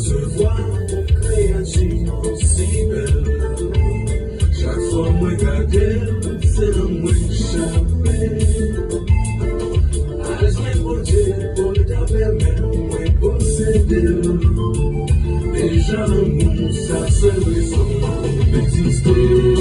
se voit créative si belle. Chaque fois que je regarde, c'est le moins échappé. Allez, pour Dieu, pour le taper, moi posséder. Déjà l'amour, ça serait son exister.